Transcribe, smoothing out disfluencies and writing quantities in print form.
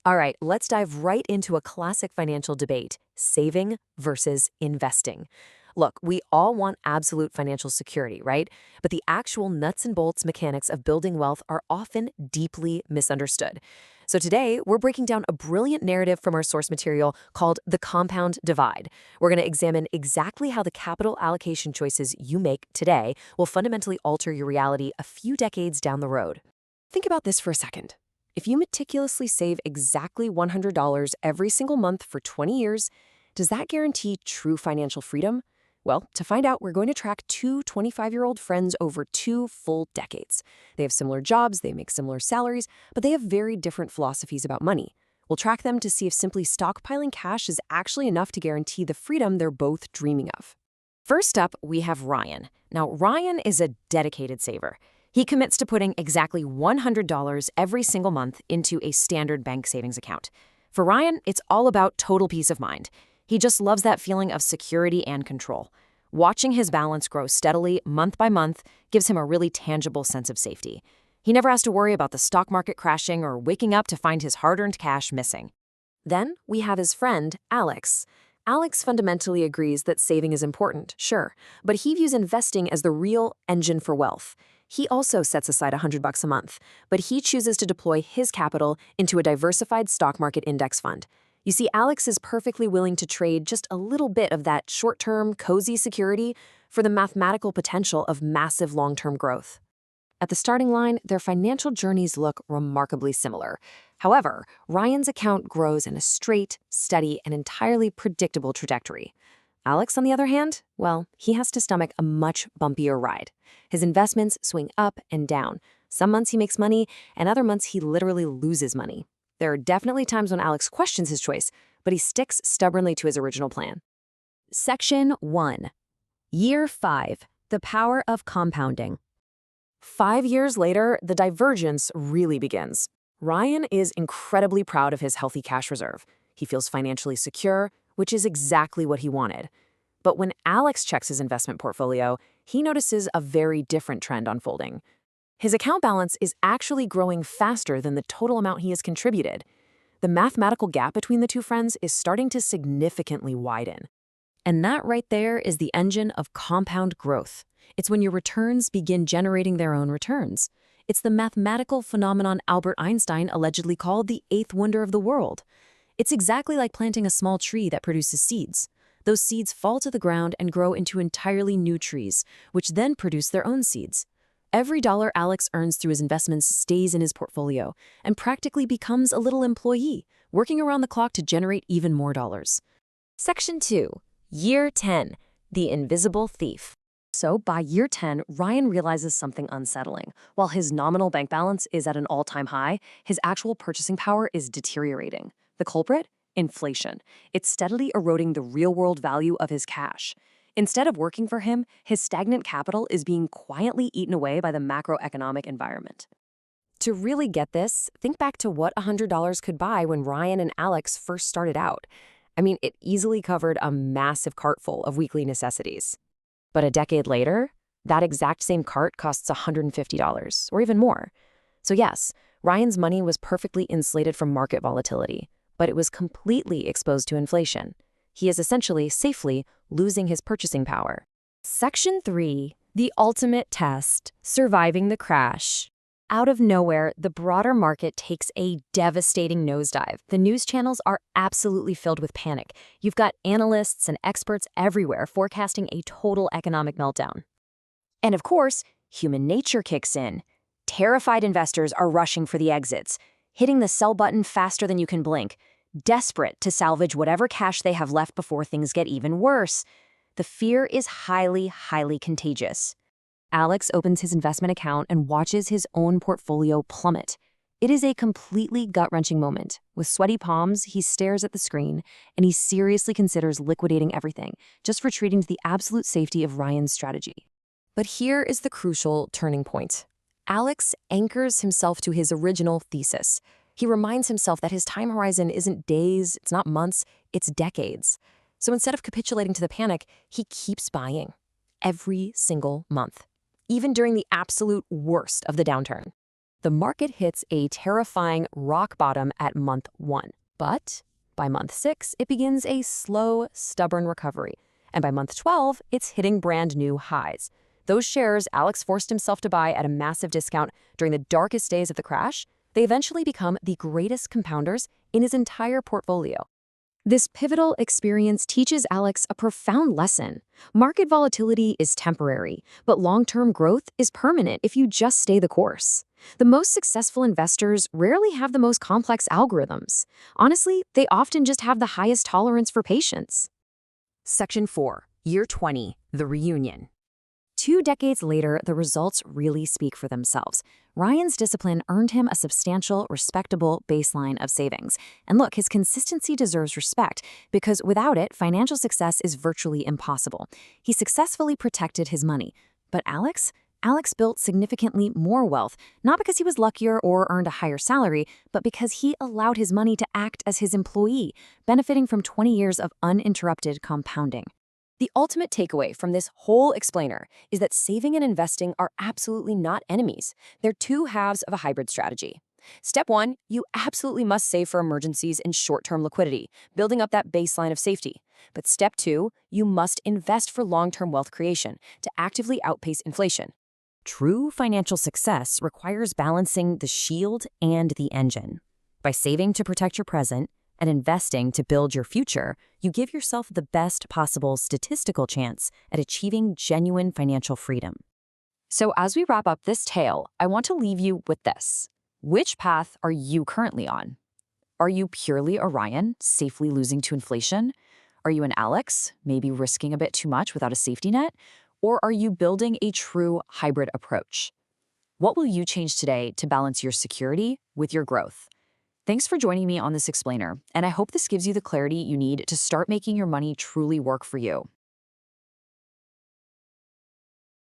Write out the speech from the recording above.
All right, let's dive right into a classic financial debate, saving versus investing. Look, we all want absolute financial security, right? But the actual nuts and bolts mechanics of building wealth are often deeply misunderstood. So today, we're breaking down a brilliant narrative from our source material called The Compound Divide. We're going to examine exactly how the capital allocation choices you make today will fundamentally alter your reality a few decades down the road. Think about this for a second. If you meticulously save exactly $100 every single month for 20 years, does that guarantee true financial freedom? Well, to find out, we're going to track two 25-year-old friends over 2 full decades. They have similar jobs, they make similar salaries, but they have very different philosophies about money. We'll track them to see if simply stockpiling cash is actually enough to guarantee the freedom they're both dreaming of. First up, we have Ryan. Now, Ryan is a dedicated saver. He commits to putting exactly $100 every single month into a standard bank savings account. For Ryan, it's all about total peace of mind. He just loves that feeling of security and control. Watching his balance grow steadily month by month gives him a really tangible sense of safety. He never has to worry about the stock market crashing or waking up to find his hard-earned cash missing. Then we have his friend, Alex. Alex fundamentally agrees that saving is important, sure, but he views investing as the real engine for wealth. He also sets aside $100 a month, but he chooses to deploy his capital into a diversified stock market index fund. You see, Alex is perfectly willing to trade just a little bit of that short-term, cozy security for the mathematical potential of massive long-term growth. At the starting line, their financial journeys look remarkably similar. However, Ryan's account grows in a straight, steady, and entirely predictable trajectory. Alex, on the other hand, well, he has to stomach a much bumpier ride. His investments swing up and down. Some months he makes money, and other months he literally loses money. There are definitely times when Alex questions his choice, but he sticks stubbornly to his original plan. Section 1. Year 5. The Power of Compounding. 5 years later, the divergence really begins. Ryan is incredibly proud of his healthy cash reserve. He feels financially secure, which is exactly what he wanted. But when Alex checks his investment portfolio, he notices a very different trend unfolding. His account balance is actually growing faster than the total amount he has contributed. The mathematical gap between the two friends is starting to significantly widen. And that right there is the engine of compound growth. It's when your returns begin generating their own returns. It's the mathematical phenomenon Albert Einstein allegedly called the eighth wonder of the world. It's exactly like planting a small tree that produces seeds. Those seeds fall to the ground and grow into entirely new trees, which then produce their own seeds. Every dollar Alex earns through his investments stays in his portfolio and practically becomes a little employee, working around the clock to generate even more dollars. Section 2. Year 10. The Invisible Thief. So by year 10, Ryan realizes something unsettling. While his nominal bank balance is at an all-time high, his actual purchasing power is deteriorating. The culprit? Inflation. It's steadily eroding the real-world value of his cash. Instead of working for him, his stagnant capital is being quietly eaten away by the macroeconomic environment. To really get this, think back to what $100 could buy when Ryan and Alex first started out. I mean, it easily covered a massive cart full of weekly necessities. But a decade later, that exact same cart costs $150 or even more. So yes, Ryan's money was perfectly insulated from market volatility, but it was completely exposed to inflation. He is essentially safely losing his purchasing power. Section 3. The Ultimate Test. Surviving the Crash. Out of nowhere, the broader market takes a devastating nosedive. The news channels are absolutely filled with panic. You've got analysts and experts everywhere forecasting a total economic meltdown. And of course, human nature kicks in. Terrified investors are rushing for the exits, hitting the sell button faster than you can blink, desperate to salvage whatever cash they have left before things get even worse. The fear is highly, highly contagious. Alex opens his investment account and watches his own portfolio plummet. It is a completely gut-wrenching moment. With sweaty palms, he stares at the screen, and he seriously considers liquidating everything, just retreating to the absolute safety of Ryan's strategy. But here is the crucial turning point. Alex anchors himself to his original thesis. He reminds himself that his time horizon isn't days, it's not months, it's decades. So instead of capitulating to the panic, he keeps buying every single month, even during the absolute worst of the downturn. The market hits a terrifying rock bottom at month 1. But by month 6, it begins a slow, stubborn recovery. And by month 12, it's hitting brand new highs. Those shares Alex forced himself to buy at a massive discount during the darkest days of the crash, they eventually become the greatest compounders in his entire portfolio. This pivotal experience teaches Alex a profound lesson. Market volatility is temporary, but long-term growth is permanent if you just stay the course. The most successful investors rarely have the most complex algorithms. Honestly, they often just have the highest tolerance for patience. Section 4, Year 20, The Reunion. 2 decades later, the results really speak for themselves. Ryan's discipline earned him a substantial, respectable baseline of savings. And look, his consistency deserves respect, because without it, financial success is virtually impossible. He successfully protected his money. But Alex built significantly more wealth, not because he was luckier or earned a higher salary, but because he allowed his money to act as his employee, benefiting from 20 years of uninterrupted compounding. The ultimate takeaway from this whole explainer is that saving and investing are absolutely not enemies. They're two halves of a hybrid strategy. Step 1, you absolutely must save for emergencies and short-term liquidity, building up that baseline of safety. But step 2, you must invest for long-term wealth creation to actively outpace inflation. True financial success requires balancing the shield and the engine. By saving to protect your present and investing to build your future, you give yourself the best possible statistical chance at achieving genuine financial freedom. So as we wrap up this tale, I want to leave you with this. Which path are you currently on? Are you purely a Ryan, safely losing to inflation? Are you an Alex, maybe risking a bit too much without a safety net? Or are you building a true hybrid approach? What will you change today to balance your security with your growth? Thanks for joining me on this explainer, and I hope this gives you the clarity you need to start making your money truly work for you.